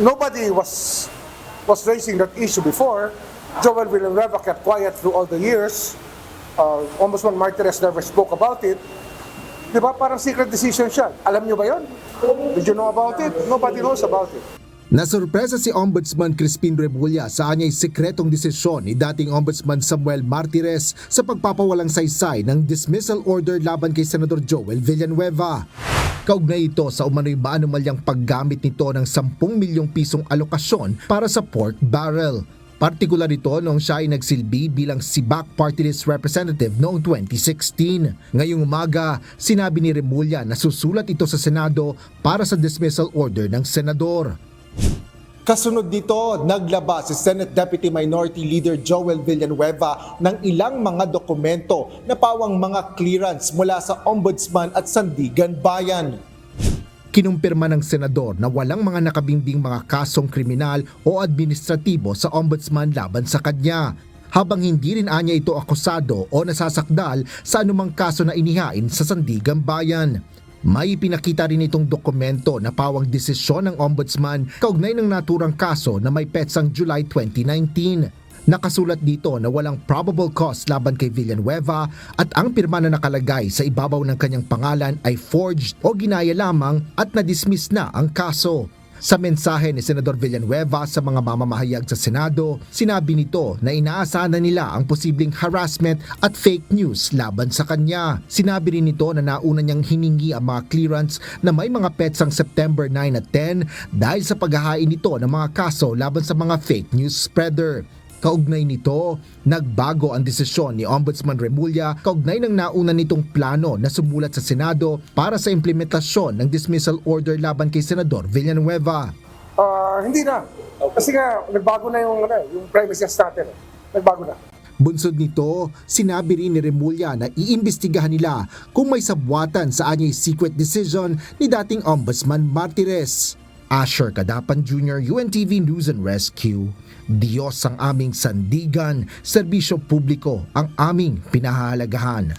nobody was raising that issue before. Joel Villanueva kept quiet through all the years. Ombudsman Martirez never spoke about it. Di ba? Parang secret decision siya. Alam niyo ba yon? Did you know about it? Nobody knows about it. Nasurpresa si Ombudsman Crispin Remulla sa anya'y sekretong desisyon ni dating Ombudsman Samuel Martirez sa pagpapawalang saysay ng dismissal order laban kay Senador Joel Villanueva. Kaugnay ito sa umano'y maanumalyang paggamit nito ng 10 milyong pisong alokasyon para sa pork barrel. Partikular ito noong siya ay nagsilbi bilang SIBAC Party List Representative noong 2016. Ngayong umaga, sinabi ni Remulla na susulat ito sa Senado para sa dismissal order ng senador. Kasunod dito, naglabas si Senate Deputy Minority Leader Joel Villanueva ng ilang mga dokumento na pawang mga clearance mula sa Ombudsman at Sandigan Bayan. Kinumpirma ng senador na walang mga nakabimbing mga kasong kriminal o administratibo sa Ombudsman laban sa kanya, habang hindi rin anya ito akusado o nasasakdal sa anumang kaso na inihain sa Sandigan Bayan. May pinakita rin itong dokumento na pawang desisyon ng Ombudsman kaugnay ng naturang kaso na may petsang July 2019. Nakasulat dito na walang probable cause laban kay Villanueva at ang pirma na nakalagay sa ibabaw ng kanyang pangalan ay forged o ginaya lamang at na-dismiss na ang kaso. Sa mensahe ni Senador Villanueva sa mga mamamahayag sa Senado, sinabi nito na inaasahan na nila ang posibleng harassment at fake news laban sa kanya. Sinabi rin nito na nauna niyang hiningi ang mga clearance na may mga petsang September 9 at 10 dahil sa paghahain nito ng mga kaso laban sa mga fake news spreader. Kaugnay nito, nagbago ang desisyon ni Ombudsman Remulla kaugnay ng nauna nitong plano na sumulat sa Senado para sa implementasyon ng dismissal order laban kay Senador Villanueva. Hindi na. Kasi nga, nagbago na yung premises natin. Nagbago na. Bunsod nito, sinabi rin ni Remulla na iimbestigahan nila kung may sabwatan sa anya'y secret decision ni dating Ombudsman Martirez. Asher Cadapan Jr., UNTV News and Rescue. Diyos ang aming sandigan, serbisyo publiko ang aming pinahahalagahan.